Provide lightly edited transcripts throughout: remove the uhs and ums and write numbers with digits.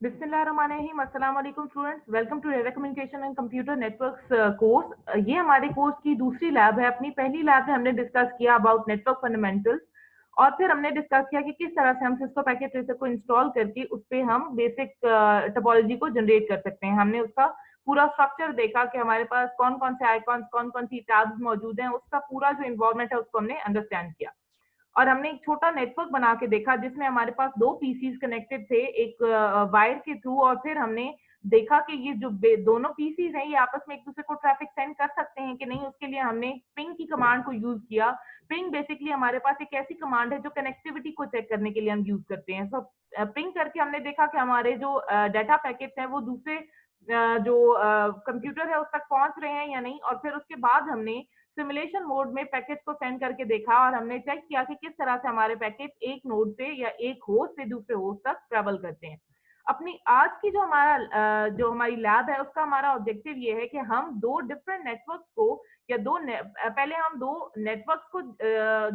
बिस्मिल्लाहिर्रहमानिर्रहीम। अस्सलाम वालेकुम students, welcome to data communication and computer networks course. ये हमारे कोर्स की दूसरी लैब है। अपनी पहली लैब में हमने डिस्कस किया अबाउट नेटवर्क फंडामेंटल्स और फिर हमने डिस्कस किया कि किस तरह से हम सिस्को पैकेट ट्रेसर को इंस्टॉल करके उस पर हम बेसिक टोपोलॉजी को जनरेट कर सकते हैं। हमने उसका पूरा स्ट्रक्चर देखा कि हमारे पास कौन कौन से आइकॉन्स, कौन कौन सी टैब्स मौजूद हैं, उसका पूरा जो इन्वॉल्वमेंट है उसको हमने अंडरस्टैंड किया। और हमने एक छोटा नेटवर्क बना के देखा जिसमें हमारे पास दो पीसीज कनेक्टेड थे एक वायर के थ्रू, और फिर हमने देखा कि ये जो दोनों पीसीज हैं ये आपस में एक दूसरे को ट्रैफिक सेंड कर सकते हैं कि नहीं। उसके लिए हमने पिंग की कमांड को यूज किया। पिंग बेसिकली हमारे पास एक ऐसी कमांड है जो कनेक्टिविटी को चेक करने के लिए हम यूज करते हैं। सो पिंग करके हमने देखा कि हमारे जो डाटा पैकेट्स हैं वो दूसरे जो कंप्यूटर है उस तक पहुंच रहे हैं या नहीं। और फिर उसके बाद हमने सिमुलेशन मोड में पैकेट को सेंड करके देखा और हमने चेक किया कि किस तरह से हमारे पैकेट एक नोड से या एक होस्ट से दूसरे होस्ट तक ट्रेवल करते हैं। अपनी आज की जो हमारी लैब है उसका हमारा ऑब्जेक्टिव ये है कि हम दो डिफरेंट नेटवर्क्स को या पहले हम दो नेटवर्क्स को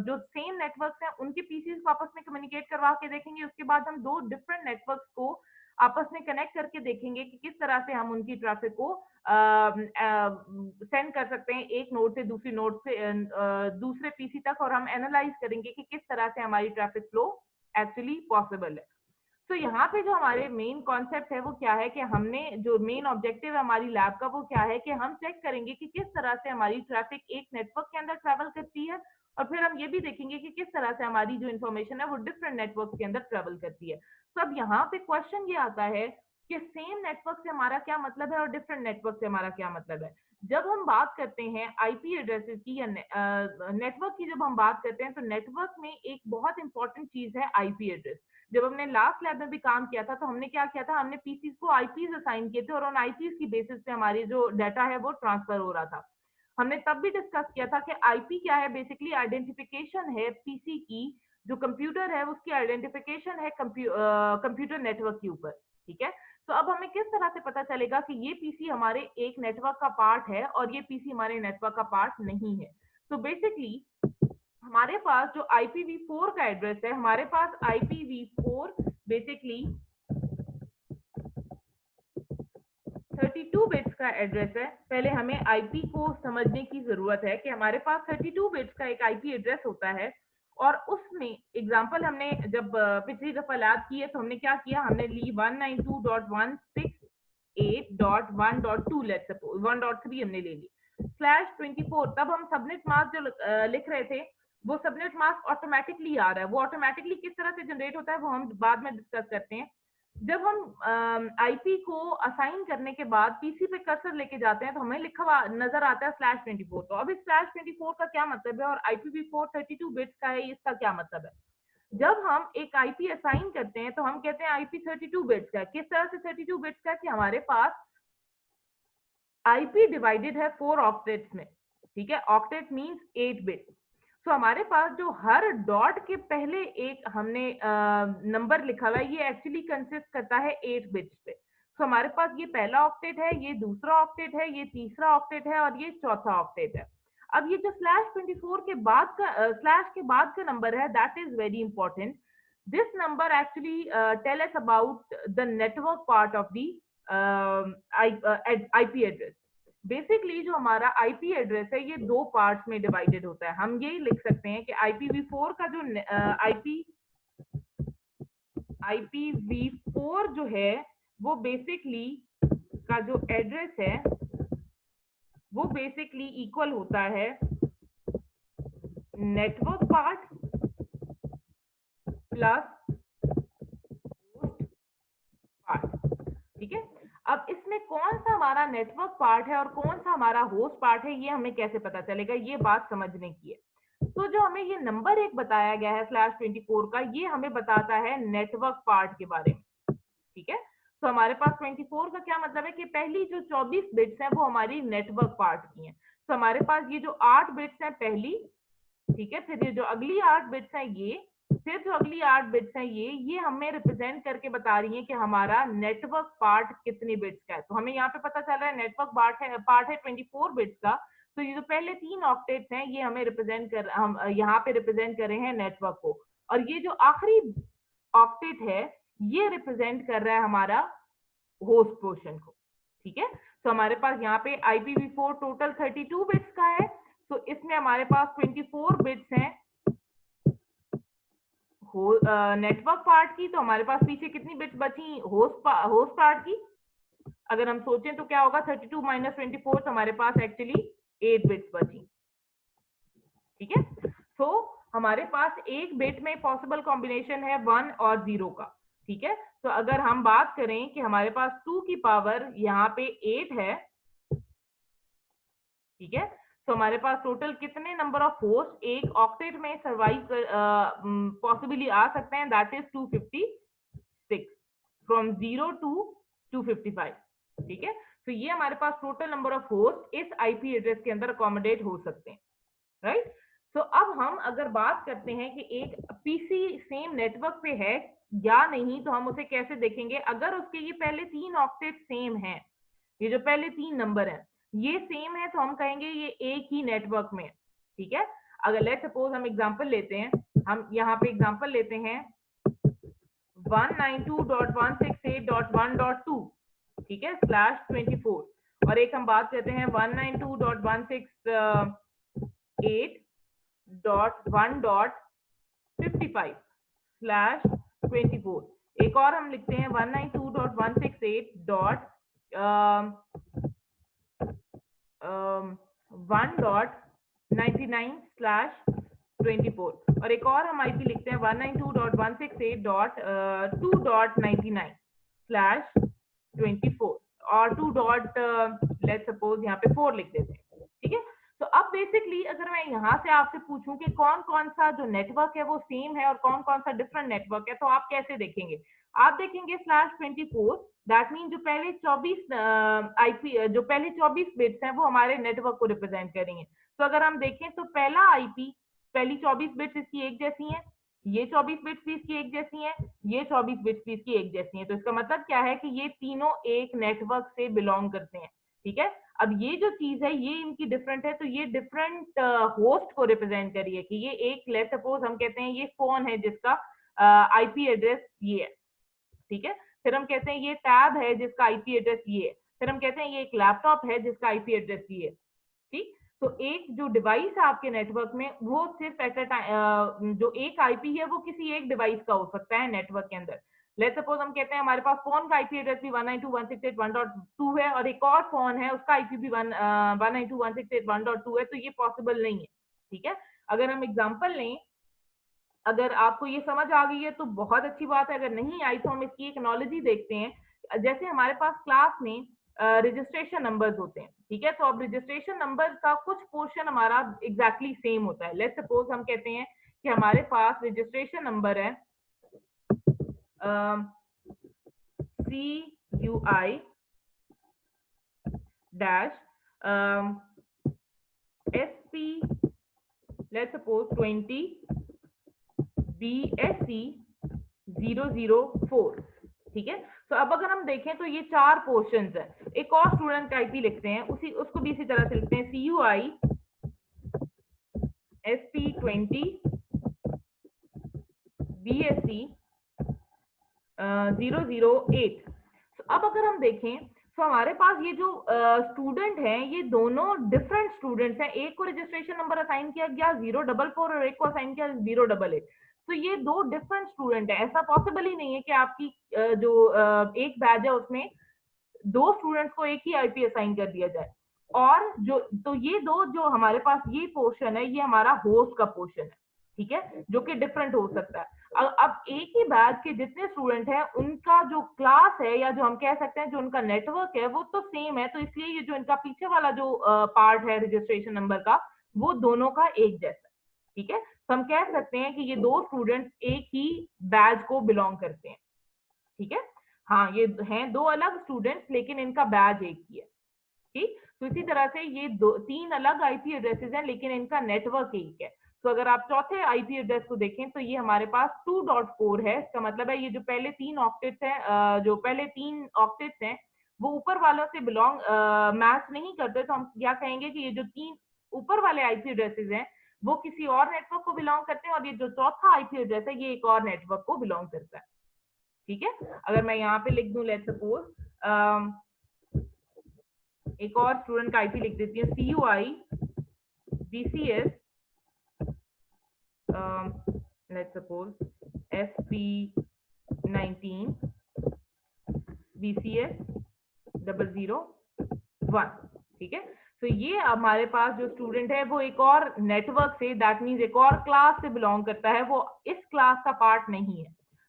जो सेम नेटवर्क्स हैं उनके पीसीज को आपस में कम्युनिकेट करवा के देखेंगे। उसके बाद हम दो डिफरेंट नेटवर्क्स को आपस में कनेक्ट करके देखेंगे कि किस तरह से हम उनकी ट्रैफिक को सेंड कर सकते हैं एक नोड से दूसरी नोड से दूसरे पीसी तक। और हम एनालाइज करेंगे कि किस तरह से हमारी ट्रैफिक फ्लो एक्चुअली पॉसिबल है। तो यहाँ पे जो हमारे मेन कॉन्सेप्ट है वो क्या है कि हमने जो मेन ऑब्जेक्टिव है हमारी लैब का वो क्या है कि हम चेक करेंगे कि किस तरह से हमारी ट्रैफिक एक नेटवर्क के अंदर ट्रैवल करती है, और फिर हम ये भी देखेंगे कि किस तरह से हमारी जो इन्फॉर्मेशन है वो डिफरेंट नेटवर्क के अंदर ट्रैवल करती है। तो अब यहाँ पे क्वेश्चन ये आता है कि सेम नेटवर्क से हमारा क्या मतलब है और डिफरेंट नेटवर्क से हमारा क्या मतलब है। जब हम बात करते हैं आईपी एड्रेसेस की या नेटवर्क की, जब हम बात करते हैं तो नेटवर्क में एक बहुत इंपॉर्टेंट चीज है आईपी एड्रेस। जब हमने लास्ट लैब में भी काम किया था तो हमने क्या किया था, हमने पीसीज को आईपीज असाइन किए थे और उन आईपीज की बेसिस पे हमारी जो डाटा है वो ट्रांसफर हो रहा था। हमने तब भी डिस्कस किया था कि आईपी क्या है, बेसिकली आइडेंटिफिकेशन है पीसी की। जो कंप्यूटर है उसकी आइडेंटिफिकेशन है कंप्यूटर नेटवर्क के ऊपर। ठीक है। तो अब हमें किस तरह से पता चलेगा कि ये पीसी हमारे एक नेटवर्क का पार्ट है और ये पीसी हमारे नेटवर्क का पार्ट नहीं है। तो बेसिकली हमारे पास जो IPv4 का एड्रेस है, हमारे पास IPv4 बेसिकली 32 बिट्स का एड्रेस है। पहले हमें आईपी को समझने की जरूरत है कि हमारे पास 32 बिट्स का एक आईपी एड्रेस होता है। और उसमें एग्जांपल हमने जब पिछली दफा लैब की है तो हमने क्या किया, हमने ली 192.168.1.2, लेट्स सपोज 1.3 हमने ले ली /24। तब हम सबनेट मास्क जो लिख रहे थे वो सबनेट मास्क ऑटोमेटिकली आ रहा है। वो ऑटोमेटिकली किस तरह से जनरेट होता है वो हम बाद में डिस्कस करते हैं। जब हम आईपी को असाइन करने के बाद पीसी पे कर्सर लेके जाते हैं तो हमें लिखा हुआ नजर आता है /24। तो अब इस /24 का क्या मतलब है और IPv4 32 बिट्स का है, इसका क्या मतलब है। जब हम एक आईपी असाइन करते हैं तो हम कहते हैं आईपी 32 बिट्स का है। किस तरह से 32 बिट्स का, कि हमारे पास आईपी डिवाइडेड है 4 ऑक्टेट्स में। ठीक है, ऑक्टेट मींस 8 बिट। तो हमारे पास जो हर डॉट के पहले एक हमने नंबर लिखा हुआ है ये एक्चुअली कंसिस्ट करता है 8 बिट्स पे। तो हमारे पास ये पहला ऑक्टेट है, ये दूसरा ऑक्टेट है, ये तीसरा ऑक्टेट है और ये चौथा ऑक्टेट है। अब ये जो /24 के बाद का स्लैश के बाद का नंबर है that is very important. This number actually tell us about the network part of the IP address. Basically जो हमारा आईपी एड्रेस है ये दो पार्ट्स में डिवाइडेड होता है। हम यही लिख सकते हैं कि IPv4 का जो IPv4 जो है वो बेसिकली का जो एड्रेस है वो बेसिकली इक्वल होता है network part plus host part. ठीक है। अब इसमें कौन सा हमारा नेटवर्क पार्ट है और कौन सा हमारा होस्ट पार्ट है ये हमें कैसे पता चलेगा, ये बात समझने की है। तो जो हमें ये नंबर एक बताया गया है /24 का, ये हमें बताता है नेटवर्क पार्ट के बारे में। ठीक है। तो हमारे पास 24 का क्या मतलब है कि पहली जो 24 बिट्स हैं वो हमारी नेटवर्क पार्ट की हैं। तो हमारे पास ये जो 8 बिट्स हैं पहली, ठीक है, फिर ये जो अगली 8 बिट्स हैं ये, फिर जो अगली 8 बिट्स हैं ये हमें रिप्रेजेंट करके बता रही है कि हमारा नेटवर्क पार्ट कितने बिट्स का है। तो हमें यहाँ पे पता चल रहा है नेटवर्क पार्ट है 24 बिट्स का। तो ये जो पहले 3 ऑक्टेट्स हैं ये हमें हम यहाँ पे रिप्रेजेंट कर रहे हैं नेटवर्क को। और ये जो आखिरी ऑक्टेट है ये रिप्रेजेंट कर रहा है हमारा होस्ट पोर्शन को, ठीक है। तो हमारे पास यहाँ पे IPv4 टोटल 32 बिट्स का है, तो इसमें हमारे पास 24 बिट्स हैं नेटवर्क पार्ट की। तो हमारे पास पीछे कितनी बिट्स बची होस्ट पार्ट की? अगर हम सोचें तो क्या होगा, 32 माइनस 24, तो हमारे पास एक्चुअली 8 बिट्स बची, ठीक है। तो हमारे पास एक बिट में पॉसिबल कॉम्बिनेशन है 1 और 0 का, ठीक है। तो अगर हम बात करें कि हमारे पास 2 की पावर यहाँ पे 8 है, ठीक है, तो हमारे पास टोटल कितने नंबर ऑफ होस्ट एक ऑक्टेट में सर्वाइव पॉसिबली आ सकते हैं, दैट इज 256 फ्रॉम 0 टू 255, ठीक है। तो ये हमारे पास टोटल नंबर ऑफ होस्ट इस आईपी एड्रेस के अंदर अकोमोडेट हो सकते हैं, राइट। तो अब हम अगर बात करते हैं कि एक पीसी सेम नेटवर्क पे है या नहीं, तो हम उसे कैसे देखेंगे? अगर उसके ये पहले 3 ऑक्टेट सेम हैं, ये जो पहले 3 नंबर हैं ये सेम है, तो हम कहेंगे ये एक ही नेटवर्क में, ठीक है। अगर लेट सपोज हम एग्जांपल लेते हैं, हम यहाँ पे एग्जांपल लेते हैं 192.168.1.2, ठीक है, /24, और एक हम बात करते हैं 192.168.1.55/24, एक और हम लिखते हैं 192.168.1.99/24, और एक और हम आईपी लिखते हैं 192.168.2.99/24 और 2 डॉट लेट सपोज यहाँ पे 4 लिख देते हैं, ठीक है। तो अब बेसिकली अगर मैं यहाँ से आपसे पूछूं कि कौन कौन सा जो नेटवर्क है वो सेम है और कौन कौन सा डिफरेंट नेटवर्क है, तो आप कैसे देखेंगे? आप देखेंगे /24, दैट मीन जो पहले 24 आईपी जो पहले 24 बिट्स हैं वो हमारे नेटवर्क को रिप्रेजेंट करेंगे। तो अगर हम देखें तो पहला आईपी, पहली 24 बिट्स इसकी एक जैसी हैं, ये 24 बिट्स भी इसकी एक जैसी हैं, ये 24 बिट्स भी इसकी एक जैसी हैं। तो इसका मतलब क्या है कि ये तीनों एक नेटवर्क से बिलोंग करते हैं, ठीक है। अब ये जो चीज है ये इनकी डिफरेंट है, तो ये डिफरेंट होस्ट को रिप्रेजेंट करिए कि ये एक लेट सपोज हम कहते हैं ये फोन है जिसका आईपी एड्रेस ये है, ठीक है। फिर हम कहते हैं ये टैब है जिसका आईपी एड्रेस ये है, फिर हम कहते हैं ये एक लैपटॉप है जिसका आईपी एड्रेस ये है, ठीक। तो एक जो डिवाइस है आपके नेटवर्क में वो सिर्फ एट अ टाइम जो एक आईपी है वो किसी एक डिवाइस का हो सकता है नेटवर्क के अंदर। लेट सपोज हम कहते हैं हमारे पास फोन का आईपी एड्रेस भी 192.168.1.2 है और एक और फोन है उसका आईपी भी 192.168.1.2 है, तो ये पॉसिबल नहीं है, ठीक है। अगर हम एग्जांपल लें, अगर आपको ये समझ आ गई है तो बहुत अच्छी बात है, अगर नहीं आई तो हम इसकी एक एनोलॉजी देखते हैं। जैसे हमारे पास क्लास में रजिस्ट्रेशन नंबर्स होते हैं, ठीक है, तो अब रजिस्ट्रेशन नंबर का कुछ पोर्शन हमारा एग्जैक्टली सेम होता है। लेट्स सपोज हम कहते हैं कि हमारे पास रजिस्ट्रेशन नंबर है CUI dash SP let's suppose 20 BSC 004, ठीक है। तो अब अगर हम देखें तो ये 4 पोर्शंस है। एक और स्टूडेंट का आईपी लिखते हैं, उसको भी इसी तरह से लिखते हैं CUI SP20 BSC 008। तो अब अगर हम देखें तो हमारे पास ये जो स्टूडेंट हैं ये दोनों डिफरेंट स्टूडेंट्स हैं। एक को रजिस्ट्रेशन नंबर असाइन किया गया 044 और एक को असाइन किया 088, तो ये दो डिफरेंट स्टूडेंट है। ऐसा पॉसिबल ही नहीं है कि आपकी जो एक बैच है उसमें दो स्टूडेंट्स को एक ही आईपी असाइन कर दिया जाए। और जो तो ये दो जो हमारे पास ये पोर्शन है ये हमारा होस्ट का पोर्शन है, ठीक है, जो कि डिफरेंट हो सकता है। अब एक ही बैच के जितने स्टूडेंट हैं उनका जो क्लास है या जो हम कह सकते हैं जो उनका नेटवर्क है वो तो सेम है, तो इसलिए ये जो इनका पीछे वाला जो पार्ट है रजिस्ट्रेशन नंबर का वो दोनों का एक जैसा है, ठीक है। तो हम कह सकते हैं कि ये दो स्टूडेंट्स एक ही बैच को बिलोंग करते हैं, ठीक है। हाँ, ये हैं दो अलग स्टूडेंट्स लेकिन इनका बैच एक ही है, ठीक। तो इसी तरह से ये तीन अलग आईपी एड्रेसेस हैं लेकिन इनका नेटवर्क एक है। तो अगर आप चौथे आईपी एड्रेस को देखें तो ये हमारे पास 2.4 है। इसका मतलब है ये जो पहले 3 ऑक्टेट्स हैं जो पहले 3 ऑक्टेट्स हैं वो ऊपर वालों से बिलोंग मैच नहीं करते, तो हम क्या कहेंगे कि ये जो 3 ऊपर वाले आईपी एड्रेसेस हैं वो किसी और नेटवर्क को बिलोंग करते हैं और ये जो चौथा आईपी एड्रेस है ये एक और नेटवर्क को बिलोंग करता है, ठीक है। अगर मैं यहाँ पे लिख दूं लेट्स सपोज एक और स्टूडेंट का आईपी लिख देती हूँ CUI BCS let's suppose SP19 BCS 001, ठीक है। तो ये हमारे पास जो स्टूडेंट है वो एक और नेटवर्क से, दैट मीन्स एक और क्लास से बिलोंग करता है, वो इस क्लास का पार्ट नहीं है।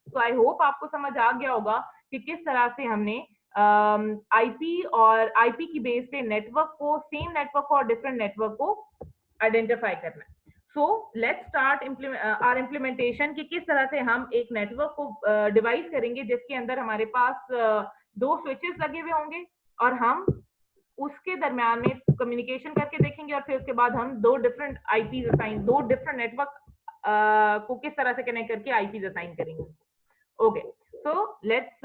तो आई होप आपको समझ आ गया होगा कि किस तरह से हमने आईपी और आईपी की बेस पे नेटवर्क को, सेम नेटवर्क को और डिफरेंट नेटवर्क को आइडेंटिफाई करना है। So let's start our implementation कि किस तरह से हम एक नेटवर्क को डिवाइस करेंगे जिसके अंदर हमारे पास दो स्विचेस लगे हुए होंगे और हम उसके दरमियान में कम्युनिकेशन करके देखेंगे और फिर उसके बाद हम दो डिफरेंट आईपीज असाइन, दो डिफरेंट नेटवर्क को किस तरह से कनेक्ट करके आईपीज असाइन करेंगे। Okay, so let's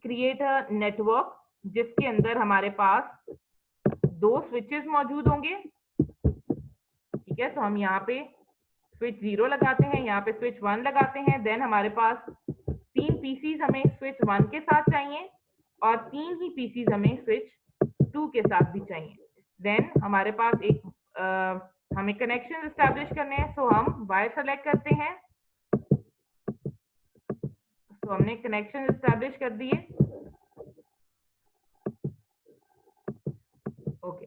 create a network जिसके अंदर हमारे पास दो स्विचेस मौजूद होंगे, ठीक है। तो हम यहाँ पे स्विच 0 लगाते हैं, यहाँ पे स्विच 1 लगाते हैं। देन हमारे पास 3 पीसीज हमें स्विच 1 के साथ चाहिए और 3 ही पीसीज हमें स्विच 2 के साथ भी चाहिए। देन हमारे पास हमें कनेक्शन एस्टैब्लिश करने हैं, सो हम वायर सेलेक्ट करते हैं। तो हमने कनेक्शन एस्टैब्लिश कर दिए। ओके,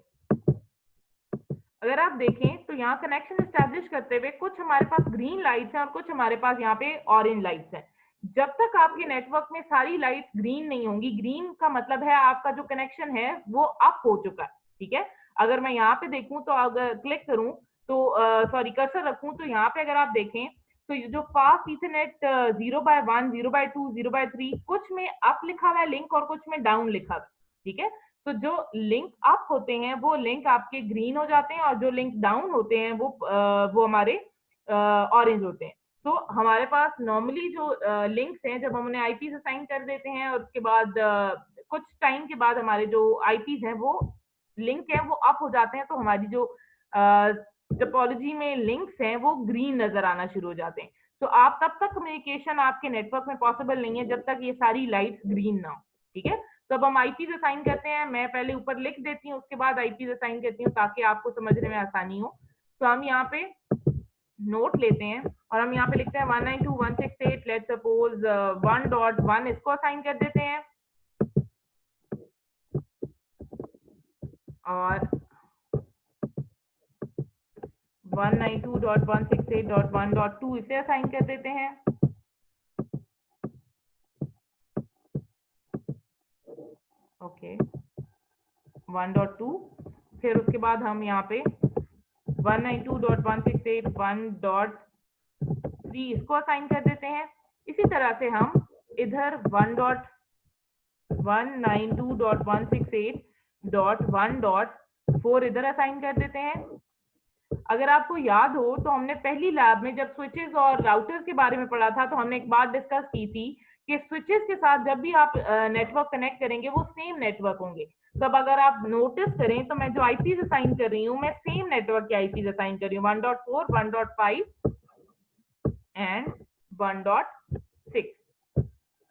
अगर आप देखें तो यहाँ कनेक्शन एस्टैब्लिश करते हुए कुछ हमारे पास ग्रीन लाइट्स हैं और कुछ हमारे पास यहाँ पे ऑरेंज लाइट्स हैं। जब तक आपके नेटवर्क में सारी लाइट्स ग्रीन नहीं होंगी, ग्रीन का मतलब है आपका जो कनेक्शन है वो अप हो चुका है, ठीक है। अगर मैं यहाँ पे देखूं तो अगर क्लिक करूं तो सॉरी कर्सर रखूं तो यहाँ पे अगर आप देखें तो ये जो fast Ethernet 0x1 0x2 0x3 कुछ में अप लिखा हुआ है लिंक और कुछ में डाउन लिखा हुआ है, ठीक है। तो जो लिंक अप होते हैं वो लिंक आपके ग्रीन हो जाते हैं और जो लिंक डाउन होते हैं वो हमारे ऑरेंज होते हैं। तो हमारे पास नॉर्मली जो लिंक्स हैं जब हम उन्हें आईपी असाइन कर देते हैं और उसके बाद कुछ टाइम के बाद हमारे जो आईपीज हैं वो लिंक है वो अप हो जाते हैं, तो हमारी जो टोपोलॉजी में लिंक्स हैं वो ग्रीन नजर आना शुरू हो जाते हैं। तो आप तब तक कम्युनिकेशन आपके नेटवर्क में पॉसिबल नहीं है जब तक ये सारी लाइट्स ग्रीन ना हो, ठीक है। तो अब हम आईपीज असाइन करते हैं, मैं पहले ऊपर लिख देती हूँ उसके बाद आईपीज असाइन करती हूँ ताकि आपको समझने में आसानी हो। तो हम यहाँ पे नोट लेते हैं और हम यहाँ पे लिखते हैं 192.168 लेट्स सपोज 1.1 इसको असाइन कर देते हैं और 192.168.1.2 इसे असाइन कर देते हैं। ओके 1.2, फिर उसके बाद हम यहाँ पे 192.168.1.3 इसको असाइन कर देते हैं। इसी तरह से हम इधर 1.192.168.1.4 इधर असाइन कर देते हैं। अगर आपको याद हो तो हमने पहली लैब में जब स्विचेस और राउटर्स के बारे में पढ़ा था तो हमने एक बात डिस्कस की थी कि स्विचेस के साथ जब भी आप नेटवर्क कनेक्ट करेंगे वो सेम नेटवर्क होंगे। तब अगर आप नोटिस करें तो मैं जो आईपीज असाइन कर रही हूँ मैं सेम नेटवर्क के आईपीज असाइन कर रही हूँ 1.4 1.5 एंड 1.6,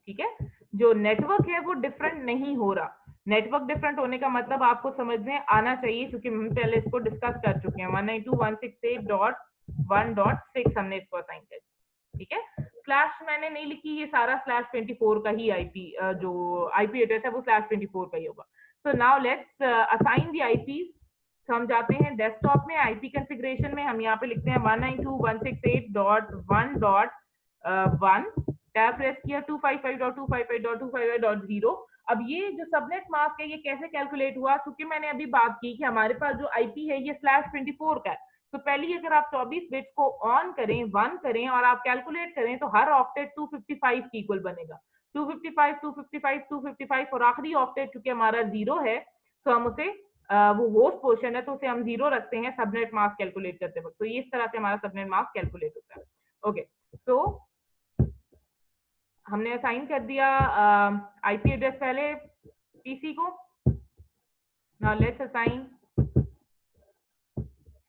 ठीक है। जो नेटवर्क है वो डिफरेंट नहीं हो रहा। नेटवर्क डिफरेंट होने का मतलब आपको समझ में आना चाहिए क्योंकि हम पहले इसको डिस्कस कर चुके हैं। 192.168.1.6 हमने इसको असाइन कर, ठीक है। स्लैश मैंने नहीं लिखी, ये सारा /24 का ही आईपी जो आईपी एड्रेस है वो /24 का ही होगा। तो now let's assign the IP. तो हम जाते हैं डेस्कटॉप में आईपी कॉन्फ़िगरेशन में, हम यहाँ पे लिखते हैं 192.168.1.1 टैब प्रेस किया 255.255.255.0। अब ये जो सबनेट मास्क है ये कैसे कैलकुलेट हुआ, क्योंकि मैंने अभी बात की कि हमारे पास जो आईपी है ये /24 का है। तो पहले अगर आप 24 बिट्स को ऑन करें 1 करें और आप कैलकुलेट करें तो हर ऑक्टेट 255 की इक्वल बनेगा। 255 255 255 और आखिरी ऑक्टेट चूंकि हमारा 0 है तो हम उसे वो होस्ट पोर्शन है तो उसे हम 0 रखते हैं सबनेट मास्क कैलकुलेट करते वक्त। तो इस तरह से हमारा सबनेट मास्क कैलकुलेट होता है। ओके, तो हमने असाइन कर दिया आईपी एड्रेस पहले पीसी को। Now let's assign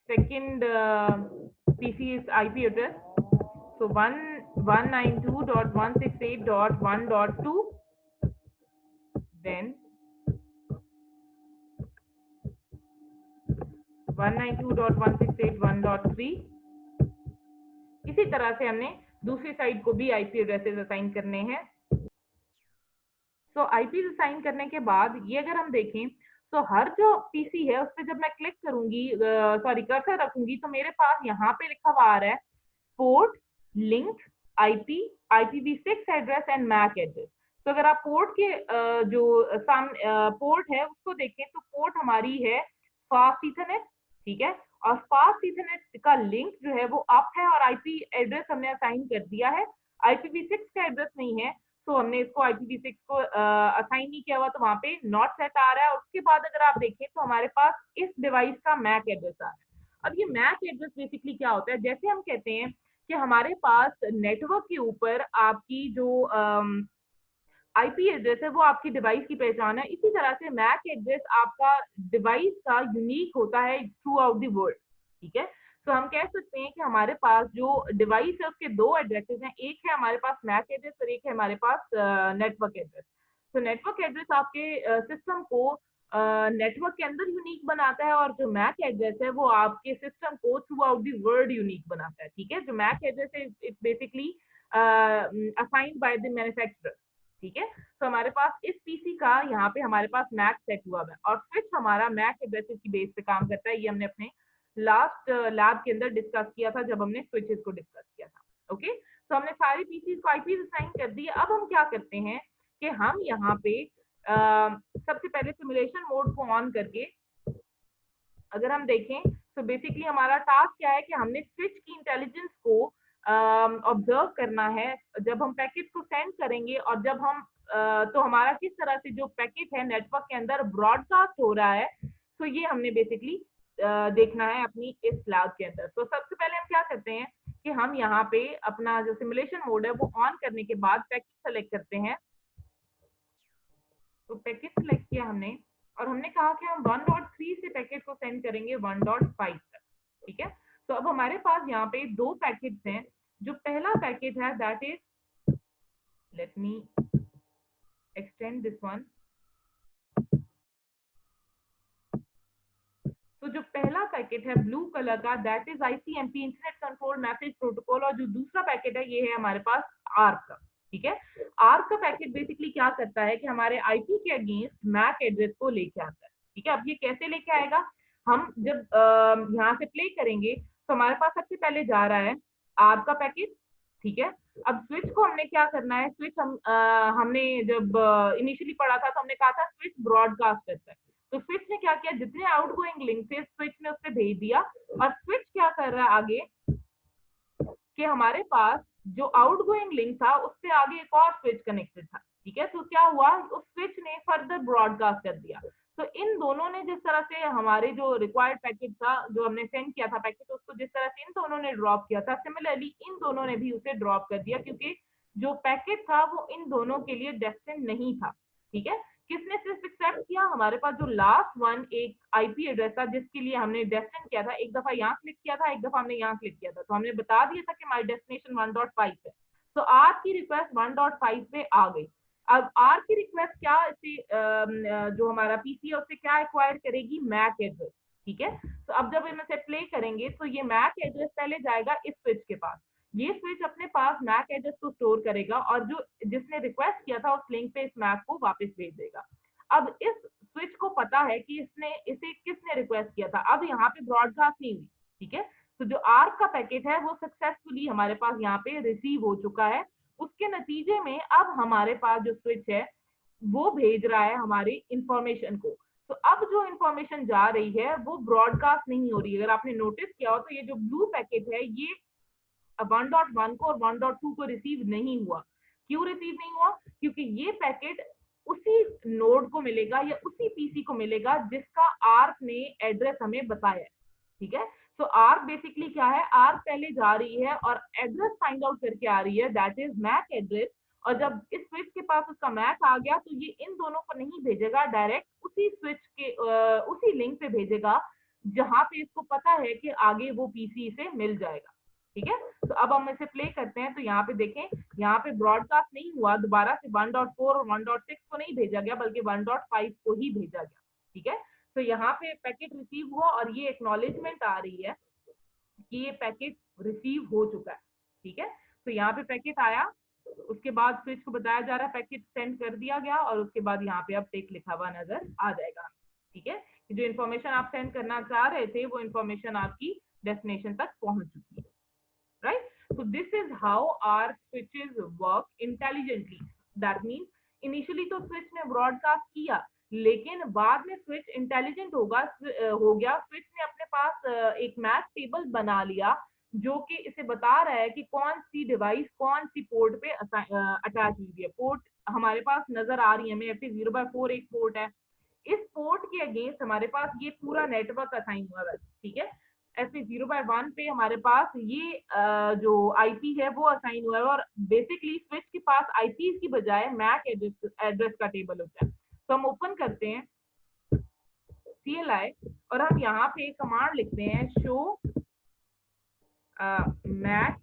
second PC IP address। So 192.168.1.2, then 192.168.1.3। इसी तरह से हमने दूसरी साइड को भी आईपी एड्रेसेस असाइन करने हैं। तो आईपी असाइन करने के बाद ये अगर हम देखें तो हर जो पीसी है उस पर जब मैं क्लिक करूंगी, सॉरी कर्सर रखूंगी, तो मेरे पास यहाँ पे लिखा हुआ आ रहा है port, link, IP, IPv6 address and MAC address. तो अगर आप पोर्ट के जो पोर्ट है उसको देखें तो पोर्ट हमारी है फास्ट ईथरनेट, ठीक है, और फास्ट ईथरनेट का लिंक जो है वो अप है और आईपी एड्रेस हमने असाइन कर दिया है। IPv6 का एड्रेस नहीं है तो हमने इसको IPv6 को असाइन नहीं किया हुआ, तो वहां पे नॉट सेट आ रहा है। और उसके बाद अगर आप देखें तो हमारे पास इस डिवाइस का मैक एड्रेस आ रहा है। अब ये मैक एड्रेस बेसिकली क्या होता है, जैसे हम कहते हैं कि हमारे पास नेटवर्क के ऊपर आपकी जो आईपी एड्रेस है वो आपकी डिवाइस की पहचान है, इसी तरह से मैक एड्रेस आपका डिवाइस का यूनिक होता है थ्रू आउट द वर्ल्ड, ठीक है। तो हम कह सकते हैं कि हमारे पास जो डिवाइस है उसके दो एड्रेसेस हैं, एक है हमारे पास मैक एड्रेस और एक है हमारे पास नेटवर्क एड्रेस। तो नेटवर्क एड्रेस आपके सिस्टम को नेटवर्क के अंदर यूनिक बनाता है और जो मैक एड्रेस है वो आपके सिस्टम को through out the world unique बनाता है, ठीक है। जो मैक एड्रेस है it's basically assigned by the manufacturer, ठीक है। तो हमारे पास इस पीसी का यहाँ पे हमारे पास मैक सेट हुआ है और स्विच हमारा मैक एड्रेसेस की बेस पे काम करता है। ये हमने अपने लास्ट लैब के अंदर डिस्कस किया था जब हमने स्विचेस को डिस्कस किया था। ओके, तो हमने सारी पीसी को आईपी असाइन कर दिए। अब हम क्या करते हैं कि हम यहाँ पे सबसे पहले सिमुलेशन मोड को ऑन करके अगर हम देखें तो बेसिकली हमारा टास्क क्या है कि हमने स्विच की इंटेलिजेंस को ऑब्जर्व करना है जब हम पैकेट को सेंड करेंगे और जब हम तो हमारा किस तरह से जो पैकेट है नेटवर्क के अंदर ब्रॉडकास्ट हो रहा है, तो ये हमने बेसिकली देखना है अपनी इस लैब के अंदर। तो सबसे पहले हम क्या करते हैं कि हम यहाँ पे अपना जो सिमुलेशन मोड है वो ऑन करने के बाद पैकेट सेलेक्ट करते हैं। तो पैकेट सेलेक्ट किया हमने और हमने कहा कि हम 1.3 से पैकेट को सेंड करेंगे 1.5 तक, ठीक है। तो अब हमारे पास यहाँ पे दो पैकेट्स हैं। जो पहला पैकेट है that is, let me extend this one. तो जो पहला पैकेट है ब्लू कलर का that is ICMP internet control message protocol, और जो दूसरा पैकेट है ये है हमारे पास आर्क का, ठीक है। आर्क का पैकेट बेसिकली क्या करता है कि हमारे आईपी के अगेंस्ट मैक एड्रेस को लेके आता है, ठीक है। अब ये कैसे लेके आएगा, हम जब यहाँ से प्ले करेंगे तो हमारे पास सबसे पहले जा रहा है आर्क का पैकेट, ठीक है। अब स्विच को हमने क्या करना है, स्विच हमने जब इनिशियली पढ़ा था तो हमने कहा था स्विच ब्रॉडकास्ट करता है। तो स्विच ने क्या किया, जितने आउटगोइंग लिंक थे स्विच ने उससे भेज दिया। और स्विच क्या कर रहा है आगे कि हमारे पास जो आउटगोइंग लिंक था उससे आगे एक और स्विच कनेक्टेड था, ठीक है। तो क्या हुआ, उस स्विच ने फर्दर ब्रॉडकास्ट कर दिया। तो इन दोनों ने जिस तरह से हमारे जो रिक्वायर्ड पैकेट था जो हमने सेंड किया था पैकेट, उसको जिस तरह से इन दोनों ने ड्रॉप किया था, सिमिलरली इन दोनों ने भी उसे ड्रॉप कर दिया, क्योंकि जो पैकेट था वो इन दोनों के लिए डेस्टिन नहीं था, ठीक है। किसने सिर्फ एक्सेप्ट किया, हमारे पास जो लास्ट वन एक आईपी एड्रेस था जिसके लिए हमने डेस्टिन किया था, एक दफा यहाँ क्लिक किया था, एक दफा हमने यहाँ क्लिक किया था, तो हमने बता दिया था कि हमारी डेस्टिनेशन 1.5 है। तो आर की रिक्वेस्ट 1.5 पे आ गई। अब आर की रिक्वेस्ट क्या इसे जो हमारा पीसी है उससे क्या एक्वायर करेगी, मैक एड्रेस, ठीक है। तो अब जब हम इसे प्ले करेंगे तो ये मैक एड्रेस पहले जाएगा इस स्विच के पास, ये स्विच अपने पास मैक एड्रेस को स्टोर करेगा और जो जिसने रिक्वेस्ट किया था उस लिंक पे इस मैक को वापस भेज देगा। अब इस स्विच को पता है कि इसे किसने रिक्वेस्ट किया था। अब यहाँ पे ब्रॉडकास्ट नहीं हुई, ठीक है। तो जो आर्क का पैकेट है वो सक्सेसफुली हमारे पास यहाँ पे रिसीव हो चुका है। उसके नतीजे में अब हमारे पास जो स्विच है वो भेज रहा है हमारी इंफॉर्मेशन को। तो अब जो इंफॉर्मेशन जा रही है वो ब्रॉडकास्ट नहीं हो रही है। अगर आपने नोटिस किया हो तो ये जो ब्लू पैकेट है ये 1.1 को और 1.2 को रिसीव नहीं हुआ। क्यों रिसीव नहीं हुआ, क्योंकि ये पैकेट उसी नोड को मिलेगा या उसी पीसी को मिलेगा जिसका आर्क ने एड्रेस हमें बताया है, ठीक है। तो आर्क बेसिकली क्या है, आर्क पहले जा रही है और एड्रेस फाइंड आउट करके आ रही है, दैट इज मैक एड्रेस। और जब इस स्विच के पास उसका मैक आ गया तो ये इन दोनों को नहीं भेजेगा, डायरेक्ट उसी स्विच के उसी लिंक पे भेजेगा जहां पे इसको पता है कि आगे वो पीसी से मिल जाएगा, ठीक है। तो अब हम इसे प्ले करते हैं, तो यहाँ पे देखें, यहाँ पे ब्रॉडकास्ट नहीं हुआ, दोबारा से 1.4 और 1.6 को नहीं भेजा गया बल्कि 1.5 को ही भेजा गया। ठीक है। तो यहाँ पे पैकेट रिसीव हुआ और ये एक्नॉलेजमेंट आ रही है कि ये पैकेट रिसीव हो चुका है। ठीक है। तो यहाँ पे पैकेट आया, उसके बाद स्विच को बताया जा रहा है पैकेट सेंड कर दिया गया, और उसके बाद यहाँ पे अब टेक लिखा हुआ नजर आ जाएगा। ठीक है। जो इन्फॉर्मेशन आप सेंड करना चाह रहे थे वो इन्फॉर्मेशन आपकी डेस्टिनेशन तक पहुंच चुकी है। right? So this is how our switches work intelligently. That means initially तो switch ने broadcast किया, लेकिन बाद में switch intelligent हो गया, switch ने अपने पास एक मैक टेबल बना लिया जो कि इसे बता रहा है कि कौन सी डिवाइस कौन सी पोर्ट पे अटैच हुई है। पोर्ट हमारे पास नजर आ रही है हमें, FA0/4 एक पोर्ट है, इस पोर्ट के अगेंस्ट हमारे पास ये पूरा नेटवर्क असाइन हुआ है। ठीक है। FA0/1 पे हमारे पास ये जो आईपी है वो असाइन हुआ है, और बेसिकली स्विच के पास आईपी की बजाय मैक एड्रेस का टेबल होता है। तो हम ओपन करते हैं CLI और हम यहाँ पे कमांड लिखते हैं शो मैक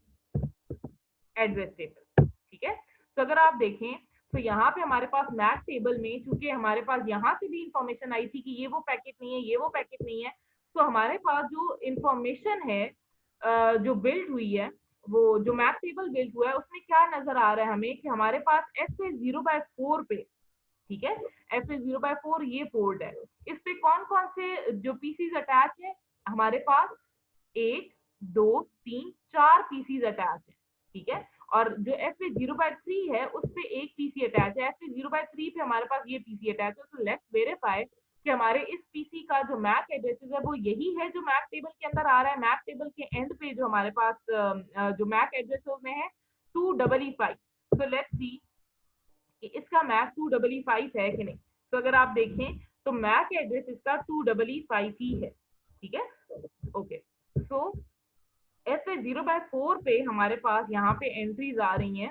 एड्रेस टेबल। ठीक है। तो अगर आप देखें तो यहाँ पे हमारे पास मैक टेबल में, चूंकि हमारे पास यहाँ से भी इंफॉर्मेशन आई थी कि ये वो पैकेट नहीं है, ये वो पैकेट नहीं है, तो हमारे पास जो इंफॉर्मेशन है जो बिल्ड हुई है, वो जो मैप टेबल बिल्ड हुआ है उसमें क्या नजर आ रहा है हमें कि हमारे पास FA0/4 पे, ठीक है, FA0/4 ये पोर्ट है, इस पे कौन कौन से जो पीसीज अटैच है, हमारे पास 1 2 3 4 पीसीज अटैच है। ठीक है। और जो FA0/3 है उस पे एक पीसी अटैच है, FA0/3 पे हमारे पास ये पीसी अटैच है। तो लेट्स वेरीफाई कि हमारे इस पीसी का जो मैक एड्रेस है वो यही है जो मैक टेबल के अंदर आ रहा है। मैक टेबल के एंड पे जो हमारे पास जो मैक एड्रेस है उसमें है 255। तो लेट्स सी कि इसका मैक 255 है कि नहीं। तो अगर आप देखें तो मैक एड्रेस इसका 255 ही है। ठीक है। ओके। सो FA0/4 पे हमारे पास यहाँ पे एंट्रीज आ रही हैं,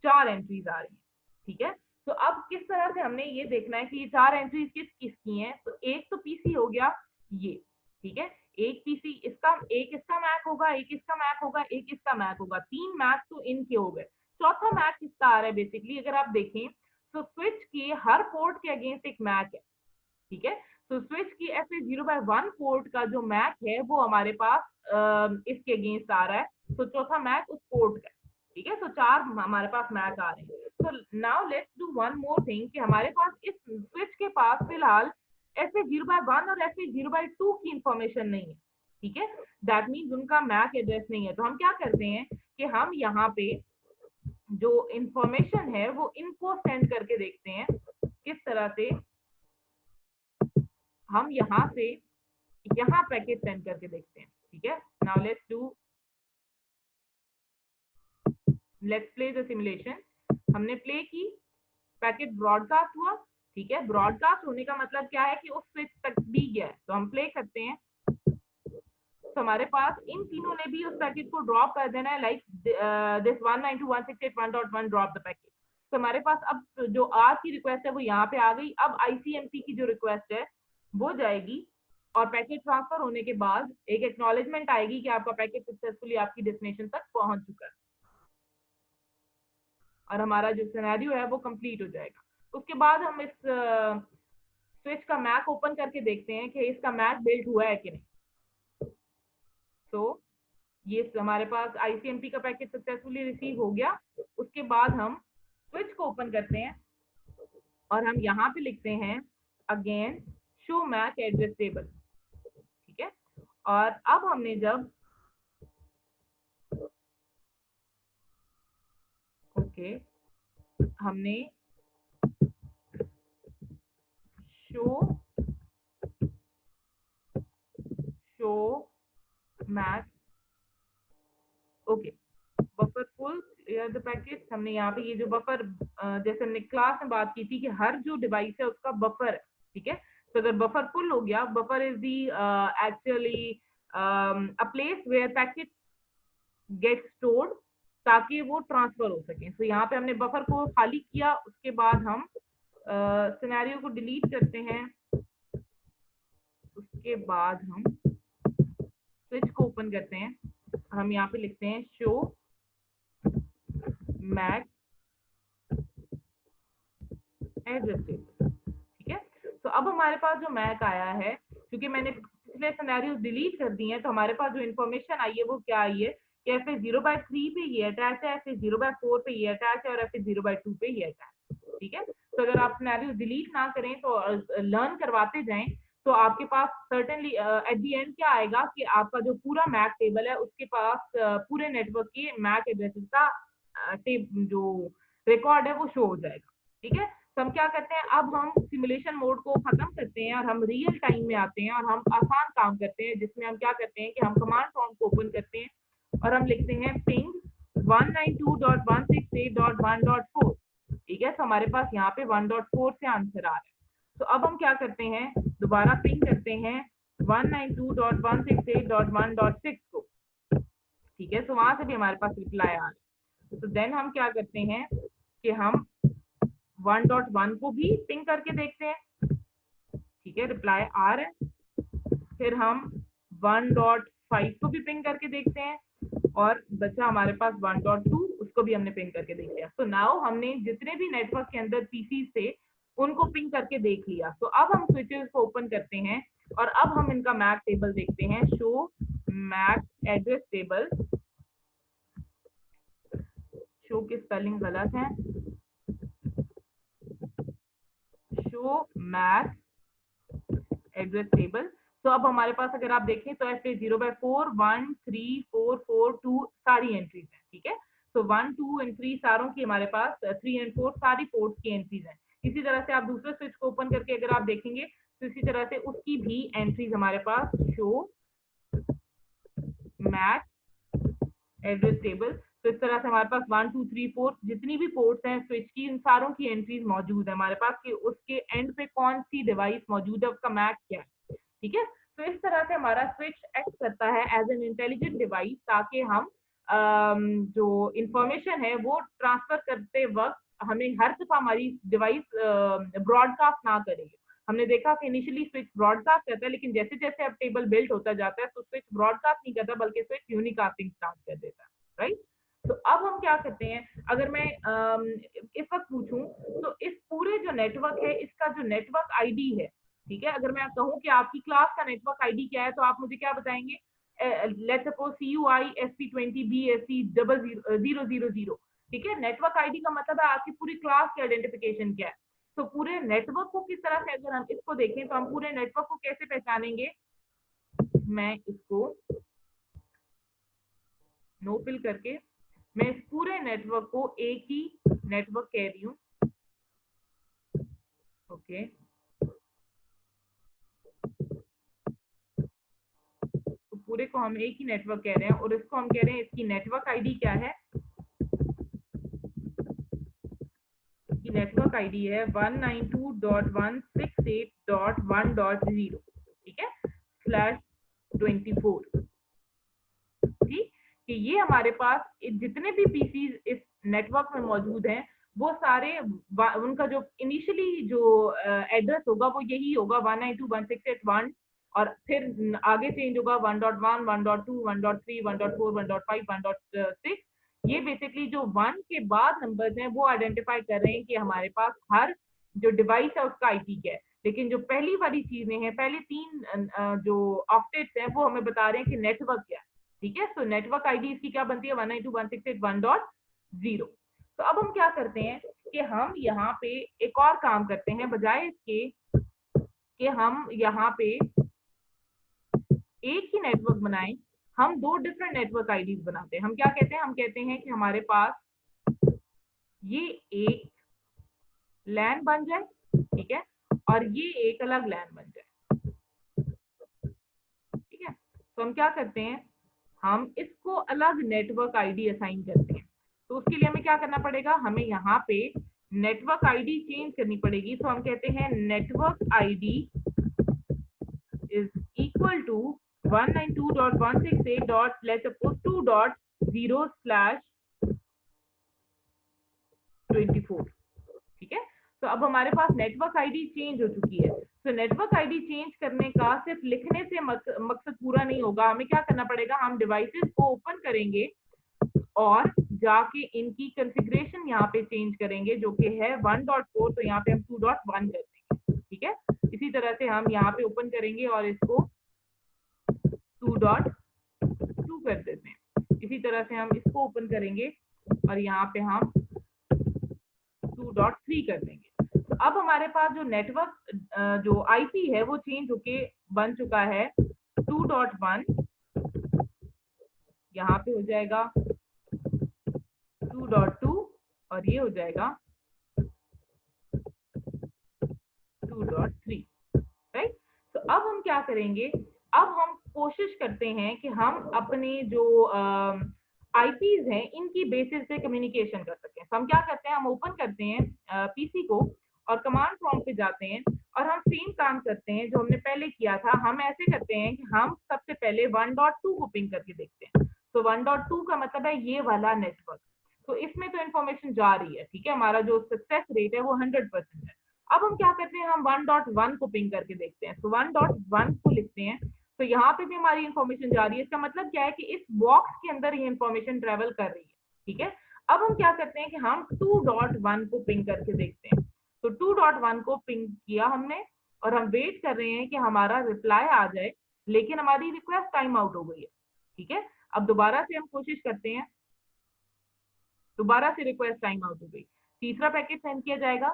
4 एंट्रीज आ रही हैं। ठीक है। तो अब किस तरह से हमने ये देखना है कि ये 4 एंट्रीज किस किस की हैं। तो एक तो पीसी हो गया ये, ठीक है, एक पीसी इसका, एक इसका मैक होगा, एक इसका मैक होगा, एक इसका मैक होगा, 3 मैक तो इनके हो गए। चौथा मैक किसका आ रहा है, बेसिकली अगर आप देखें तो स्विच के हर पोर्ट के अगेंस्ट एक मैक है। ठीक है। तो स्विच की FA0/1 पोर्ट का जो मैक है वो हमारे पास इसके अगेंस्ट आ रहा है। तो चौथा मैक उस पोर्ट का। ठीक है। तो 4 हमारे पास मैक आ रहे हैं। तो now let's do one more thing कि हमारे पास इस स्विच के पास फिलहाल FA0/1 और FA0/2 की इंफॉर्मेशन नहीं है। ठीक है। दैट मीन्स उनका मैक एड्रेस नहीं है। तो हम क्या करते हैं कि हम यहाँ पे जो इंफॉर्मेशन है वो इनको सेंड करके देखते हैं किस तरह से हम यहाँ से यहाँ पैकेट सेंड करके देखते हैं। ठीक है। Now let's play the simulation. हमने प्ले की, पैकेट ब्रॉडकास्ट हुआ। ठीक है। ब्रॉडकास्ट होने का मतलब क्या है कि उस स्विच तक भी गया है। तो हम प्ले करते हैं, तो हमारे पास इन तीनों ने भी उस पैकेट को ड्रॉप कर देना है, like this 192.168.1.1 drop the packet. तो हमारे पास अब जो आज की रिक्वेस्ट है वो यहाँ पे आ गई। अब ICMP की जो रिक्वेस्ट है वो जाएगी और पैकेट ट्रांसफर होने के बाद एक एक्नॉलेजमेंट आएगी कि आपका पैकेट सक्सेसफुली आपकी डेस्टिनेशन तक पहुंच चुका है और हमारा जो सिनेरियो है वो कंप्लीट हो जाएगा। उसके बाद हम इस स्विच का मैक ओपन करके देखते हैं कि इसका मैक बिल्ड हुआ है कि नहीं। तो ये हमारे पास ICMP का पैकेट सक्सेसफुली रिसीव हो गया। उसके बाद हम स्विच को ओपन करते हैं और हम यहाँ पे लिखते हैं again show MAC address table. ठीक है। और अब हमने जब हमने show MAC buffer full clear the packet. हमने यहाँ पे ये जो बफर, जैसे हमने क्लास में बात की थी कि हर जो डिवाइस है उसका बफर है। ठीक है। तो अगर बफर फुल हो गया, buffer is the actually a place where packet get stored ताकि वो ट्रांसफर हो सके। तो यहाँ पे हमने बफर को खाली किया। उसके बाद हम सिनेरियो को डिलीट करते हैं। उसके बाद हम स्विच को ओपन करते हैं हम यहाँ पे लिखते हैं शो मैक एड्रेस टेबल। ठीक है, तो अब हमारे पास जो मैक आया है, क्योंकि मैंने पिछले सिनेरियो डिलीट कर दिए हैं, तो हमारे पास जो इन्फॉर्मेशन आई है वो क्या आई है कि FA0/3 पे ये अटैच है, FA0/4 पे ये अटैच है और FA0/2 पे ये अटैच है। ठीक है, तो अगर आप सिनेरियो डिलीट ना करें तो लर्न करवाते जाएं, तो आपके पास सर्टेनली एट द एंड क्या आएगा कि आपका जो पूरा मैक टेबल है उसके पास पूरे नेटवर्क के मैक एड्रेसेस का जो रिकॉर्ड है वो शो हो जाएगा। ठीक है, तो हम क्या करते हैं, अब हम सिमुलेशन मोड को खत्म करते हैं और हम रियल टाइम में आते हैं और हम आसान काम करते हैं, जिसमें हम क्या करते हैं कि हम कमांड प्रॉम्प्ट को ओपन करते हैं और हम लिखते हैं पिंग 192.168.1.4। ठीक है, तो हमारे पास यहाँ पे 1.4 से आंसर आ रहा है। तो अब हम क्या करते हैं, दोबारा पिंग करते हैं 192.168.1.6 को। ठीक है, तो वहां से भी हमारे पास रिप्लाई आ रहा है। तो देन हम क्या करते हैं कि हम 1.1 को भी पिंग करके देखते हैं। ठीक है, रिप्लाई आ रहा है। फिर हम 1.5 को भी पिंग करके देखते हैं और बचा हमारे पास 1.2, उसको भी हमने पिंग करके देख लिया। तो नाउ हमने जितने भी नेटवर्क के अंदर पीसी थे उनको पिंग करके देख लिया। तो अब हम स्विचेस को ओपन करते हैं और अब हम इनका मैक टेबल देखते हैं, show MAC address table. Show की स्पेलिंग गलत है, शो मैक एड्रेस टेबल। तो अब हमारे पास अगर आप देखें तो FA0/4 1 3 4 4 2 सारी एंट्रीज हैं। ठीक है, तो 1 2 एंड 3 सारों की हमारे पास 3 एंड 4 सारी पोर्ट्स की एंट्रीज हैं। इसी तरह से आप दूसरे स्विच को ओपन करके अगर आप देखेंगे तो इसी तरह से उसकी भी एंट्रीज हमारे पास शो मैक एड्रेस टेबल। तो इस तरह से हमारे पास 1 2 3 4 जितनी भी पोर्ट्स हैं स्विच की, इन सारों की एंट्रीज मौजूद है हमारे पास कि उसके एंड पे कौन सी डिवाइस मौजूद है, उसका मैक क्या है। ठीक है, तो इस तरह से हमारा स्विच एक्ट करता है एज एन इंटेलिजेंट डिवाइस, ताकि हम जो इंफॉर्मेशन है वो ट्रांसफर करते वक्त हमें हर दफा हमारी डिवाइस ब्रॉडकास्ट ना करेगी। हमने देखा कि इनिशियली स्विच ब्रॉडकास्ट करता है, लेकिन जैसे जैसे अब टेबल बिल्ड होता जाता है तो स्विच ब्रॉडकास्ट नहीं करता बल्कि स्विच यूनिकास्टिंग स्टार्ट कर देता है। राइट, तो अब हम क्या करते हैं, अगर मैं इस वक्त पूछूं तो इस पूरे जो नेटवर्क है इसका जो नेटवर्क आईडी है, ठीक है, अगर मैं कहूं कि आपकी क्लास का नेटवर्क आईडी क्या है तो आप मुझे क्या बताएंगे, लेट्स सपोज CUISP20BSC0000। ठीक है, नेटवर्क आईडी का मतलब है आपकी पूरी क्लास की आइडेंटिफिकेशन क्या है। तो पूरे नेटवर्क को किस तरह से, अगर हम इसको देखें तो हम पूरे नेटवर्क को कैसे पहचानेंगे, मैं इसको नो फिल करके मैं इस पूरे नेटवर्क को एक ही नेटवर्क कह रही हूँ। ओके, तो पूरे को हम एक ही नेटवर्क कह रहे हैं और इसको हम कह रहे हैं, इसकी नेटवर्क आईडी क्या है, इसकी नेटवर्क आईडी है 192.168.1.0। ठीक है, /24। ठीक, कि ये हमारे पास जितने भी पीसीज इस नेटवर्क में मौजूद हैं वो सारे उनका जो इनिशियली जो एड्रेस होगा वो यही होगा 192.168.1, और फिर आगे चेंज होगा 1.1 1.2 1.3 1.4 1.5 1.6। ये बेसिकली जो 1 के बाद नंबर्स हैं वो आइडेंटिफाई कर रहे हैं कि हमारे पास हर जो डिवाइस है उसका आईपी क्या है, लेकिन जो पहली वाली चीजें हैं, पहले 3 जो ऑक्टेट्स हैं वो हमें बता रहे हैं कि नेटवर्क क्या है। ठीक है, तो नेटवर्क आईडी इसकी क्या बनती है 192.168.1.0। तो अब हम क्या करते हैं कि हम यहाँ पे एक और काम करते हैं, बजाय इसके कि हम यहाँ पे एक ही नेटवर्क बनाएं, हम 2 डिफरेंट नेटवर्क आईडीज बनाते हैं। हम क्या कहते हैं, हम कहते हैं कि हमारे पास ये एक लैन बन जाए, ठीक है, और ये एक अलग लैन बन जाए। ठीक है, तो हम क्या करते हैं, हम इसको अलग नेटवर्क आईडी असाइन करते हैं। तो उसके लिए हमें क्या करना पड़ेगा, हमें यहाँ पे नेटवर्क आईडी चेंज करनी पड़ेगी। तो हम कहते हैं network ID is equal to 192.168.2.0/24। ठीक है, तो अब हमारे पास नेटवर्क आईडी चेंज हो चुकी है। तो नेटवर्क आईडी चेंज करने का सिर्फ लिखने से मकसद पूरा नहीं होगा, हमें क्या करना पड़ेगा, हम डिवाइसेस को ओपन करेंगे और जाके इनकी कॉन्फ़िगरेशन यहाँ पे चेंज करेंगे, जो कि है 1.4, तो यहाँ पे हम 2.1 कर देंगे। ठीक है, इसी तरह से हम यहाँ पे ओपन करेंगे और इसको 2.2 कर देते हैं। इसी तरह से हम इसको ओपन करेंगे और यहाँ पे हम 2.3 कर देंगे। तो अब हमारे पास जो नेटवर्क जो आईपी है वो चेंज होके बन चुका है 2.1, यहाँ पे हो जाएगा 2.2 और ये हो जाएगा 2.3, राइट। तो अब हम क्या करेंगे, अब हम कोशिश करते हैं कि हम अपने जो आईपीज हैं इनकी बेसिस पे कम्युनिकेशन कर सकें। तो हम क्या करते हैं, हम ओपन करते हैं पीसी को और कमांड प्रॉम्प्ट पे जाते हैं और हम सेम काम करते हैं जो हमने पहले किया था। हम ऐसे करते हैं कि हम सबसे पहले 1.2 को पिंग करके देखते हैं। तो 1.2 का मतलब है ये वाला नेटवर्क, तो इसमें तो इन्फॉर्मेशन जा रही है। ठीक है, हमारा जो सक्सेस रेट है वो 100% है। अब हम क्या करते हैं, हम 1.1 को पिंग करके देखते हैं। तो 1.1 को लिखते हैं, तो यहाँ पे भी हमारी इन्फॉर्मेशन जा रही है। इसका मतलब क्या है कि इस बॉक्स के अंदर ये इन्फॉर्मेशन ट्रेवल कर रही है। ठीक है, अब हम क्या करते हैं कि हम 2.1 को पिंग करके देखते हैं। तो 2.1 को पिंग किया हमने और हम वेट कर रहे हैं कि हमारा रिप्लाई आ जाए, लेकिन हमारी रिक्वेस्ट टाइम आउट हो गई है। ठीक है, अब दोबारा से हम कोशिश करते हैं, दोबारा से रिक्वेस्ट टाइम आउट हो गई। तीसरा पैकेट सेंड किया जाएगा,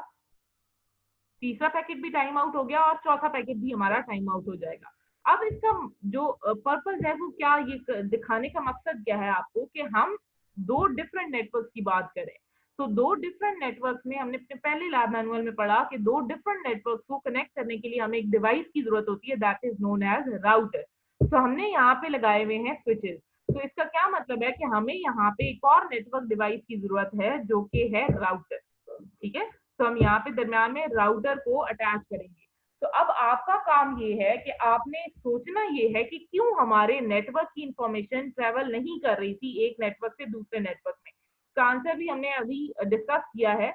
तीसरा पैकेट भी टाइम आउट हो गया और चौथा पैकेट भी हमारा टाइम आउट हो जाएगा। अब इसका जो पर्पस है वो क्या, ये दिखाने का मकसद क्या है आपको कि हम दो डिफरेंट नेटवर्क की बात करें। तो दो डिफरेंट नेटवर्क में हमने अपने पहले लैब मैनुअल में पढ़ा कि दो डिफरेंट नेटवर्क को कनेक्ट करने के लिए हमें एक डिवाइस की जरूरत होती है, that is known as router. तो हमने यहाँ पे लगाए हुए हैं स्विचेस। तो इसका क्या मतलब है कि हमें यहाँ पे एक और नेटवर्क डिवाइस की जरूरत है जो कि है राउटर। ठीक है, तो हम यहाँ पे दरम्यान में राउटर को अटैच करेंगे। तो अब आपका काम ये है कि आपने सोचना ये है कि क्यों हमारे नेटवर्क की इंफॉर्मेशन ट्रेवल नहीं कर रही थी एक नेटवर्क से दूसरे नेटवर्क में। इसका आंसर भी हमने अभी डिस्कस किया है।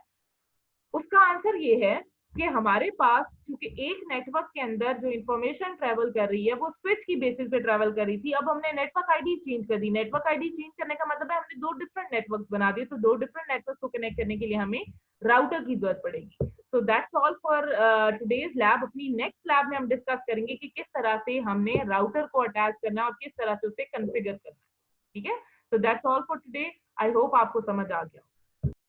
उसका आंसर ये है कि हमारे पास क्योंकि एक नेटवर्क के अंदर जो इंफॉर्मेशन ट्रेवल कर रही है वो स्विच की बेसिस पे ट्रेवल कर रही थी। अब हमने नेटवर्क आईडी चेंज कर दी। नेटवर्क आईडी चेंज करने का मतलब है हमने दो डिफरेंट नेटवर्क बना दिए। तो दो डिफरेंट नेटवर्क को कनेक्ट करने के लिए हमें राउटर की जरूरत पड़ेगी। So that's all for today's lab. अपनी नेक्स्ट लैब में हम डिस्कस करेंगे कि किस तरह से हमने राउटर को अटैच करना और किस तरह से उसे कॉन्फ़िगर करना। ठीक है, so that's all for today. I hope आपको समझ आ गया।